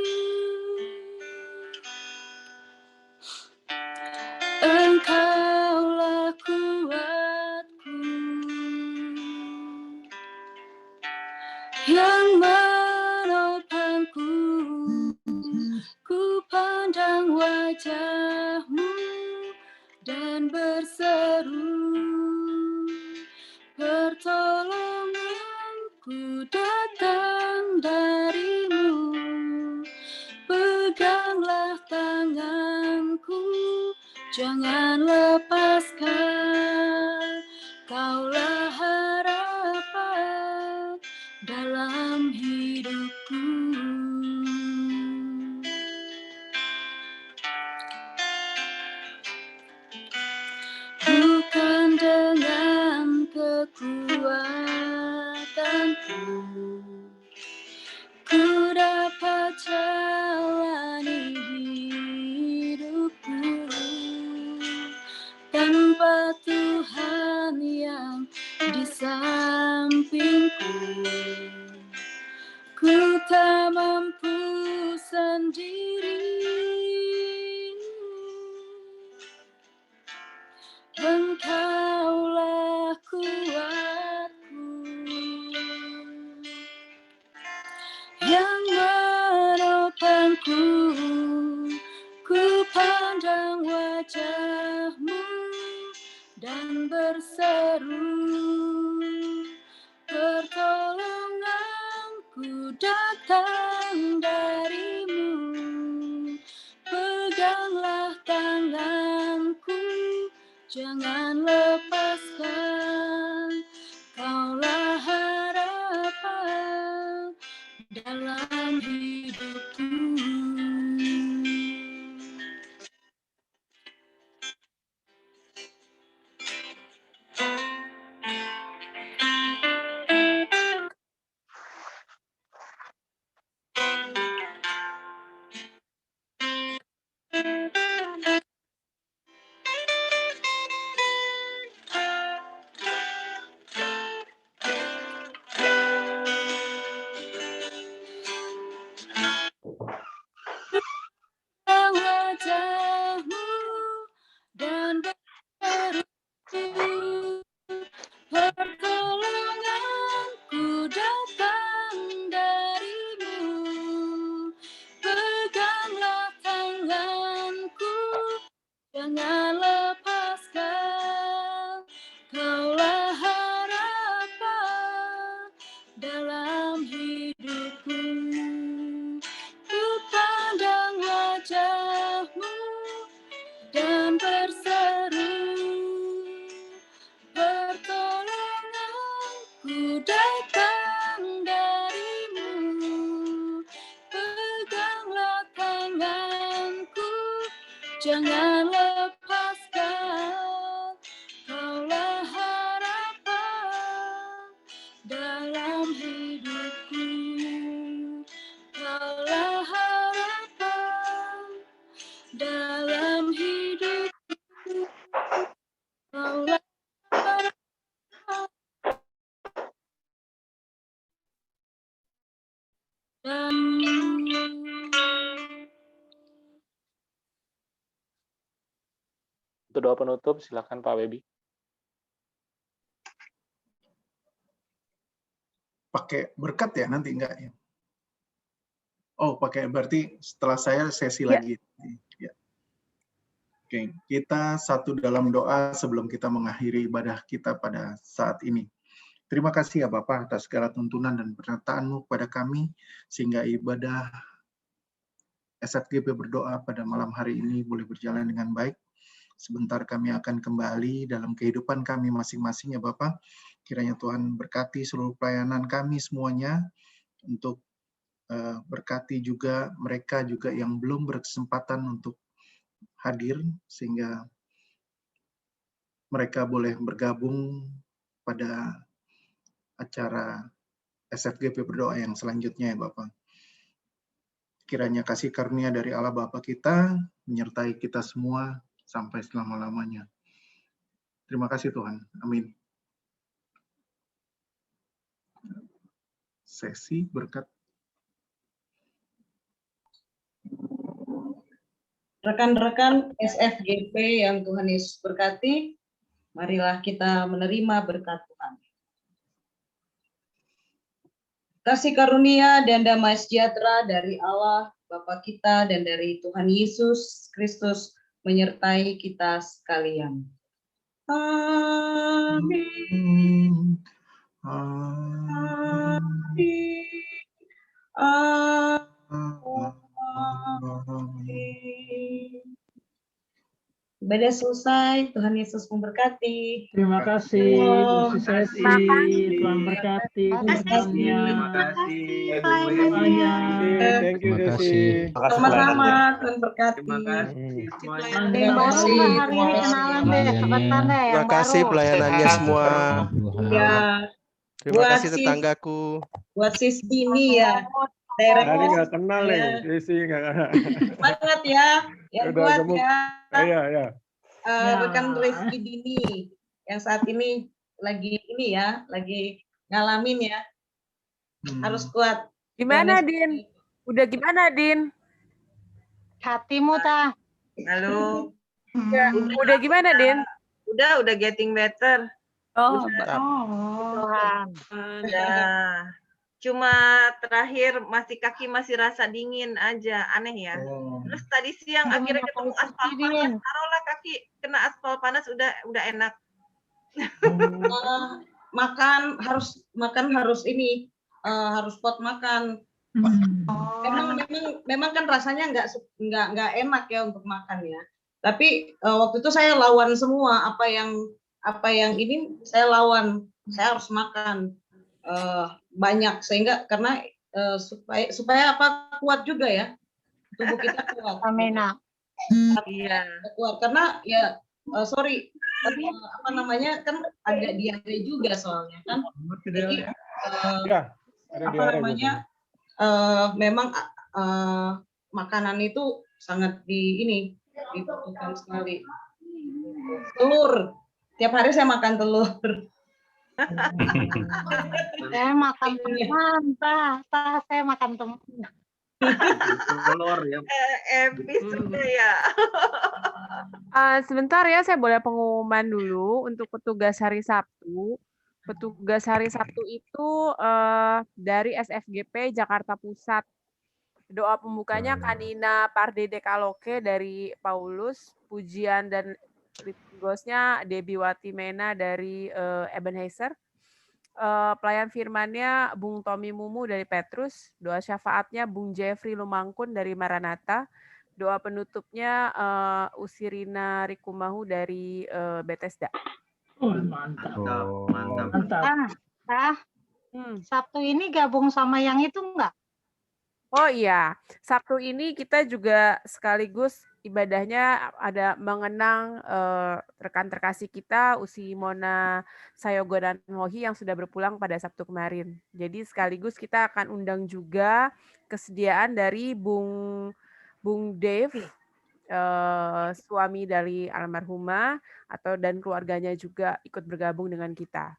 Speaker 4: Engkaulah kuatku yang menopangku. Ku pandang wajah-Mu dan berseru, pertolonganku datang dari-Mu. Peganglah tanganku, jangan lepaskan. Kaulah harapan dalam hidupku. Bukan dengan kekuatanku, ku dapat jalani hidupku tanpa ku pandang wajah-Mu dan berseru, pertolonganku datang dari-Mu. Peganglah tanganku, jangan lepaskan, Kaulah harapan dalam hidupku. Wajah-Mu dan berseru, pertolonganku datang dari-Mu. Peganglah tanganku, jangan lepaskan, Kaulah harapan dalam hidupku. Ku pandang wajah-Mu dan berseru, pertolonganku datang dari-Mu. Peganglah tanganku, jangan lepaskan, Kaulah harapan dalam hidupku. Kaulah harapan dalam hidupku. Kaulah harapan.
Speaker 1: Untuk doa penutup, silakan Pak Webi.
Speaker 2: Pakai berkat ya nanti enggak ya? Oh, pakai berarti setelah saya sesi lagi. Ya. Oke, kita satu dalam doa sebelum kita mengakhiri ibadah kita pada saat ini. Terima kasih ya Bapak atas segala tuntunan dan pernyataan-Mu kepada kami, sehingga ibadah SFGP berdoa pada malam hari ini boleh berjalan dengan baik. Sebentar kami akan kembali dalam kehidupan kami masing-masing ya Bapak. Kiranya Tuhan berkati seluruh pelayanan kami semuanya, untuk berkati juga mereka juga yang belum berkesempatan untuk hadir, sehingga mereka boleh bergabung pada acara SFGP berdoa yang selanjutnya ya Bapak. Kiranya kasih karunia dari Allah Bapa kita menyertai kita semua sampai selama-lamanya. Terima kasih Tuhan. Amin. Sesi berkat.
Speaker 3: Rekan-rekan SFGP yang Tuhan Yesus berkati, marilah kita menerima berkat Tuhan. Kasih karunia dan damai sejahtera dari Allah Bapa kita dan dari Tuhan Yesus Kristus menyertai kita sekalian. Amin. Amin. Amin. Ibadah selesai, Tuhan Yesus memberkati.
Speaker 7: Terima kasih, Bu Sesi. Tuhan berkati keberkatannya.
Speaker 8: Terima kasih.
Speaker 7: Thank you, Desi.
Speaker 3: Sama-sama, Tuhan berkati.
Speaker 8: Terima kasih semuanya.
Speaker 3: Terima kasih.
Speaker 9: Terima kasih pelayanannya semua.
Speaker 3: Ya,
Speaker 9: Terima kasih tetanggaku.
Speaker 3: buat Sis Dini ya.
Speaker 7: Tadi nggak kenal ya, Desi nggak kenal.
Speaker 3: Semangat ya, yang
Speaker 7: Udah
Speaker 3: kuat
Speaker 7: gemuk.
Speaker 3: ya.
Speaker 7: Iya.
Speaker 3: Rekan Rizky Dini yang saat ini lagi ngalamin ya, harus kuat.
Speaker 6: Gimana, Din? Udah gimana, Din?
Speaker 10: Hatimu tah.
Speaker 11: Halo.
Speaker 6: Udah gimana, Din?
Speaker 11: Udah getting better.
Speaker 6: Oh,
Speaker 10: Tuhan.
Speaker 11: Udah. cuma terakhir kaki masih rasa dingin aja, aneh ya. Terus tadi siang akhirnya ketemu aspal panas, taruhlah kaki kena aspal panas udah enak.
Speaker 3: Makan harus ini harus pot makan. Memang kan rasanya nggak enak ya untuk makan ya. Tapi waktu itu saya lawan semua apa yang ini saya lawan. Saya harus makan banyak sehingga karena supaya apa kuat juga ya tubuh kita kuat.
Speaker 10: Amin.
Speaker 11: Iya.
Speaker 3: Kuat karena ya apa namanya kan agak diare juga soalnya kan. Jadi apa namanya memang makanan itu sangat dibutuhkan sekali. Telur, tiap hari saya makan telur.
Speaker 10: Saya makan teman, saya makan teman.
Speaker 8: Telur ya.
Speaker 11: Episode ya.
Speaker 6: Sebentar ya, saya boleh pengumuman dulu untuk petugas hari Sabtu. Petugas hari Sabtu itu dari SFGP Jakarta Pusat. Doa pembukanya Kanina Pardede Kaloke dari Paulus, pujian dan liturgosnya Debiwati Mena dari Ebenezer. Pelayan firmannya Bung Tommy Mumu dari Petrus, doa syafaatnya Bung Jeffrey Lumangkun dari Maranatha, doa penutupnya Usirina Rikumahu dari Bethesda.
Speaker 8: Mantap.
Speaker 10: Sabtu ini gabung sama yang itu enggak?
Speaker 6: Oh iya, Sabtu ini kita juga sekaligus ibadahnya ada mengenang rekan terkasih kita Usi Mona Sayogo dan Mohi yang sudah berpulang pada Sabtu kemarin. Jadi sekaligus kita akan undang juga kesediaan dari Bung Dave, suami dari almarhumah dan keluarganya juga ikut bergabung dengan kita.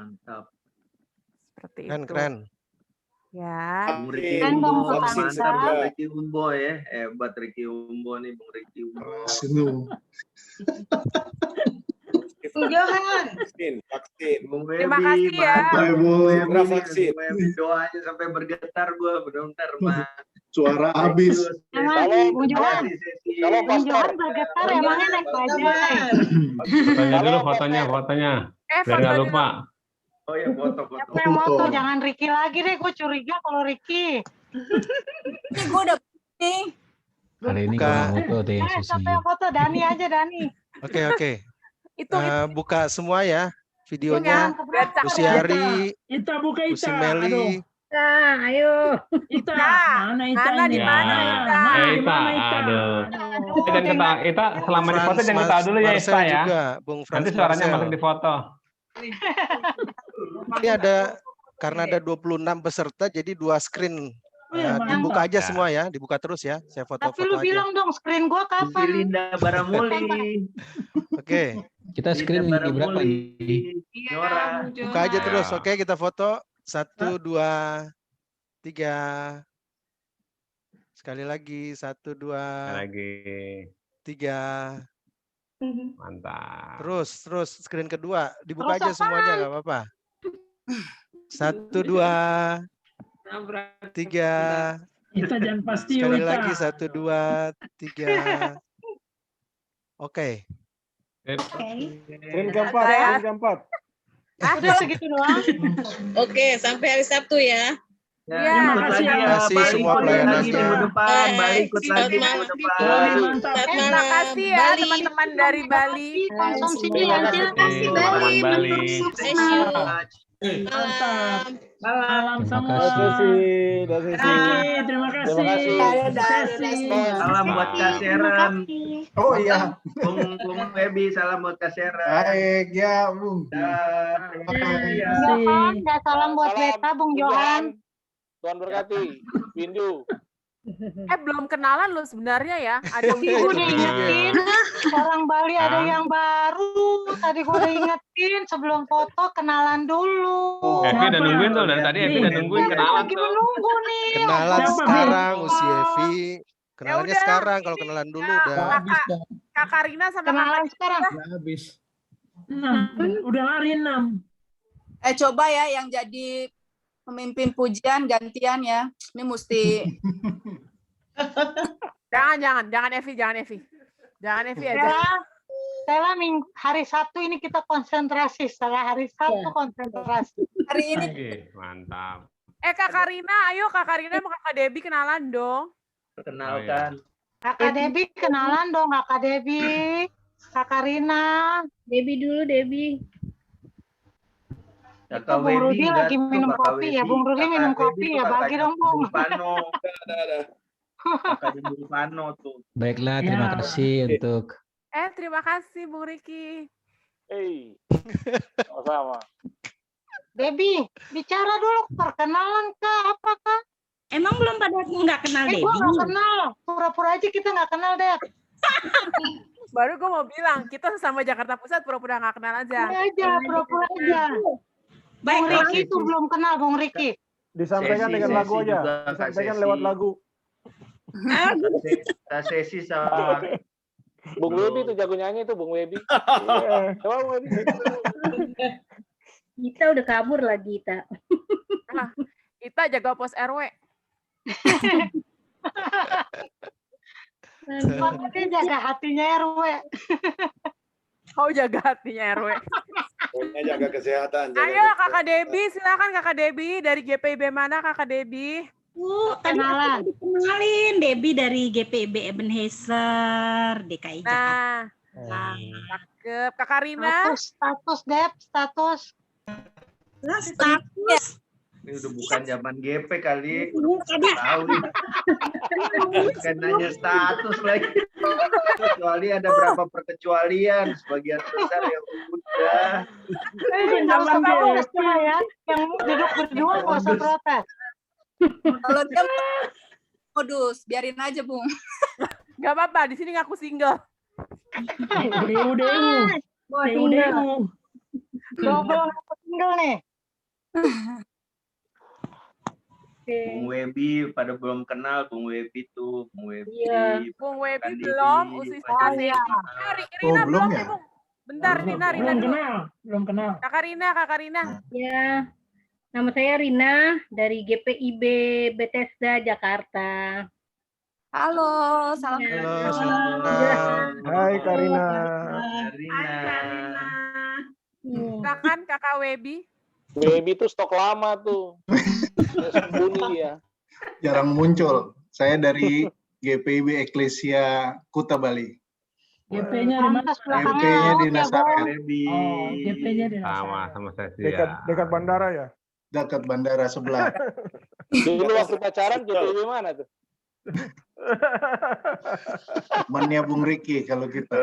Speaker 8: Mantap.
Speaker 6: Seperti itu.
Speaker 9: Keren.
Speaker 6: Ya.
Speaker 8: Bung Riki Umbo, mantap Bung Riki Umbo ya. Hebat Riki Umbo nih, Bung Riki Umbo.
Speaker 3: Bung Johan.
Speaker 8: Vaksin. Bung Webi,
Speaker 6: Terima kasih ya.
Speaker 8: vaksin. Doanya sampai bergetar gua, benar-benar
Speaker 2: Suara habis.
Speaker 10: Bung Johan bergetar emangnya naik bajai.
Speaker 5: Fotonya dulu, fotonya. Biar nggak lupa.
Speaker 8: Oh ya, foto.
Speaker 10: Siapa yang foto? Jangan Ricky lagi deh, gue curiga kalau Ricky.
Speaker 4: Ini gue udah nih.
Speaker 5: Hari ini gue foto deh, Susi.
Speaker 10: Siapa yang foto? Dani aja, Dani.
Speaker 9: Oke.
Speaker 4: Itu
Speaker 9: buka semua ya videonya. Usi Hari, Usi Meli.
Speaker 7: Ayo. Ita. Mana
Speaker 6: di mana Ita?
Speaker 5: Aduh. Ita selama di foto jangan tahu dulu ya Ita ya. Nanti suaranya masuk di foto.
Speaker 9: Ini karena ada 26 peserta jadi 2 screen. Dibuka aja semua ya, dibuka terus ya. Saya foto-foto aja.
Speaker 10: Tapi lu bilang dong screen gua kapan?
Speaker 8: Linda Baramuli.
Speaker 9: Oke.
Speaker 5: Kita screen lagi berapa nih?
Speaker 9: Buka aja terus. Oke, kita foto. 1, 2, 3. Sekali lagi. 1, 2.
Speaker 5: Lagi.
Speaker 9: 3.
Speaker 5: Mantap.
Speaker 9: Terus screen kedua dibuka aja semuanya, nggak apa-apa. 1, 2, 3.
Speaker 7: Kita jangan pasti.
Speaker 9: Sekali lagi 1, 2, 3. Oke.
Speaker 12: Screen keempat.
Speaker 10: Udah segitu doang.
Speaker 13: Oke, sampai hari Sabtu ya.
Speaker 8: Ya, terima kasih
Speaker 9: semua pelayanannya.
Speaker 8: Ikut lagi minggu depan.
Speaker 6: Terima kasih ya teman-teman dari Bali.
Speaker 10: Terima kasih
Speaker 5: Bali.
Speaker 7: Malam semua. Terima kasih.
Speaker 8: Salam buat Kak Seren.
Speaker 2: Oh iya.
Speaker 8: Bung Webi, salam buat Kak Seren.
Speaker 2: Baik ya, Bung.
Speaker 10: Johan, salam buat Beta, Bung Johan.
Speaker 1: Tuhan berkati. Windu.
Speaker 6: Belum kenalan lo sebenarnya ya. Ada
Speaker 10: Gue udah ingetin, orang Bali ada yang baru. Tadi gue udah ingetin sebelum foto kenalan dulu.
Speaker 5: Evi udah nungguin tuh dari tadi. Evi udah nungguin kenalan
Speaker 10: lagi
Speaker 5: tuh.
Speaker 10: menunggu nih.
Speaker 9: Kenalan sekarang Usi Evi. Kenalannya sekarang. Kalau kenalan dulu udah.
Speaker 6: Kak Karina sama
Speaker 10: kenalan sekarang.
Speaker 7: Habis. Udah lari 6.
Speaker 4: Coba ya yang jadi Pemimpin pujian gantian ya. Ini mesti
Speaker 6: Jangan Evi aja.
Speaker 10: Stella hari Sabtu ini kita konsentrasi. Setelah hari Sabtu konsentrasi.
Speaker 4: Hari ini.
Speaker 5: Mantap.
Speaker 6: Kak Karina, ayo Kak Karina sama Kakak Debbie kenalan dong.
Speaker 8: Kenalkan.
Speaker 10: Kakak Debbie kenalan dong, Kakak Debbie. Kak Karina.
Speaker 12: Debbie dulu, Debbie.
Speaker 8: Kakak
Speaker 10: Bung
Speaker 8: Webi
Speaker 10: Rudi lagi
Speaker 8: tuh,
Speaker 10: minum
Speaker 8: Kakak
Speaker 10: kopi
Speaker 8: Webi.
Speaker 10: ya. Bung Rudi
Speaker 8: Kakak
Speaker 10: minum
Speaker 8: Webi
Speaker 10: kopi
Speaker 8: tuh
Speaker 10: ya. Bagi
Speaker 8: kakaknya
Speaker 10: dong, Bung.
Speaker 8: Rufano. Kakak Rufano tuh.
Speaker 14: Baiklah, terima kasih untuk
Speaker 6: Terima kasih Bung Riki.
Speaker 1: Sama-sama.
Speaker 10: Debbie, bicara dulu perkenalan Kak, apa Kak?
Speaker 12: Emang belum pada nggak kenal Debbie?
Speaker 10: Gua nggak kenal, pura-pura aja kita nggak kenal deh.
Speaker 6: Baru gue mau bilang, kita sesama Jakarta Pusat pura-pura nggak kenal aja.
Speaker 10: Pura-pura aja. Bung Riki itu belum kenal, Bung Riki.
Speaker 15: Disampaikan dengan lagu aja. Disampaikan lewat lagu.
Speaker 8: Kak Sesi sama
Speaker 1: Bung Webi itu jago nyanyi tuh, Bung Webi. Coba Bung Webi.
Speaker 12: Kita udah kabur lagi, Ita.
Speaker 6: Ita jaga pos RW.
Speaker 10: Makanya jaga hatinya RW.
Speaker 6: Oh, jaga hatinya RW.
Speaker 15: Pokoknya jaga kesehatan.
Speaker 6: Ayo Kakak Debbie, silakan Kakak Debbie. Dari GPIB mana Kakak Debbie?
Speaker 12: Tadi udah dikenalin Debbie dari GPIB Ebenezer DKI Jakarta.
Speaker 6: Cakep. Kakak Rina?
Speaker 10: Status Deb, status.
Speaker 12: Status.
Speaker 8: ini udah bukan zaman GP kali. Tahu nih. Bukan nanya status lagi. Kecuali ada berapa perkecualian, sebagian besar yang udah.
Speaker 10: Nggak usah protes ya, yang duduk berdua nggak usah protes.
Speaker 4: Kalau dia modus, biarin aja, Bung.
Speaker 6: Gak apa-apa, di sini ngaku single.
Speaker 7: Udah.
Speaker 10: Double single nih.
Speaker 8: Bung Webi pada belum kenal Bung Webi tuh, Bung Webi.
Speaker 6: Iya. Bung Webi belum, usis kasih. Rina belum ya, Bung. Bentar, Rina
Speaker 7: Belum kenal.
Speaker 6: Kakak Rina.
Speaker 12: Ya. Nama saya Rina dari GPIB Bethesda Jakarta.
Speaker 4: Halo, salam.
Speaker 9: Halo, salam.
Speaker 15: Hai Karina.
Speaker 6: Silakan Kakak Webi.
Speaker 1: Webi tuh stok lama tuh. Sembunyi ya.
Speaker 2: Jarang muncul. Saya dari GPIB Eklesia Kuta Bali.
Speaker 7: GP-nya di mana?
Speaker 2: GP-nya di Nazaret.
Speaker 7: Oh, GP-nya di Nazaret.
Speaker 5: Sama saya sih
Speaker 15: Dekat bandara ya?
Speaker 2: Dekat bandara sebelah.
Speaker 1: Dulu waktu pacaran GPIB mana tuh?
Speaker 2: Temannya Bung Riki kalau kita.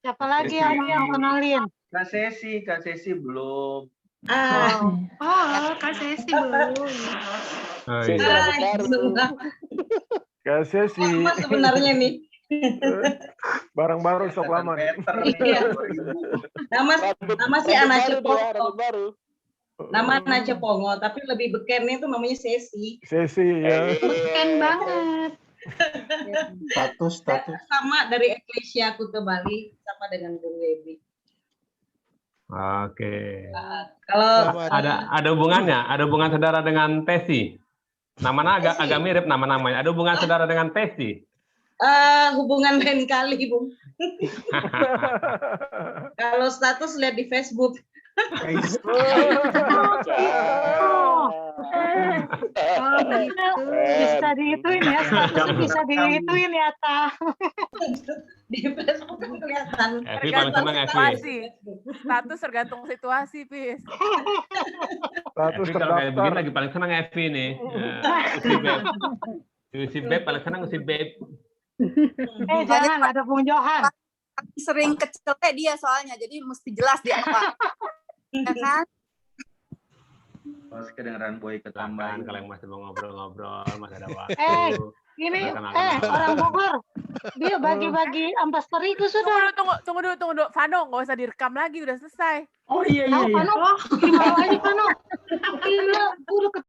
Speaker 10: Siapa lagi yang kenalin?
Speaker 8: Kak Sesi belum.
Speaker 10: Kak Sesi belum.
Speaker 15: Kak Sesi.
Speaker 3: Sebenarnya nih.
Speaker 15: Barang-barang stok lama.
Speaker 3: Nama si Ana Cepongo. Nama Ana Cepongo, tapi lebih beken itu namanya Sesi.
Speaker 15: Sesi ya.
Speaker 10: Beken banget.
Speaker 2: Status.
Speaker 3: Sama dari Eklesia Kuta Bali, sama dengan Bung Webi.
Speaker 5: Oke.
Speaker 3: Kalau
Speaker 5: ada hubungannya, ada hubungan saudara dengan Tesi. Namanya agak mirip nama-namanya. Ada hubungan saudara dengan Tesi.
Speaker 3: Hubungan lain kali, Bung. Kalau status lihat di Facebook.
Speaker 10: Bisa diituin ya, status bisa diituin ya, Ta.
Speaker 3: Di Facebook kan kelihatan.
Speaker 6: Tergantung situasi. Status tergantung situasi, Pis.
Speaker 15: Status
Speaker 5: kalau kayak begini
Speaker 15: terdaftar.
Speaker 5: lagi paling senang Evi nih. Si Beb paling senang si Beb.
Speaker 10: Jangan ada Bung Johan.
Speaker 4: Sering kecelek dia soalnya, jadi mesti jelas dia apa. Ya kan?
Speaker 8: Pas kedengeran boy ketambahan.
Speaker 5: Kalau yang masih mau ngobrol-ngobrol, masih ada waktu.
Speaker 10: Ini orang Bogor. Dia bagi-bagi ampas terigu sudah.
Speaker 6: Tunggu dulu. Vano, nggak usah direkam lagi, udah selesai.
Speaker 7: Oh iya.
Speaker 10: Vano, gimana aja Vano? Gila, udah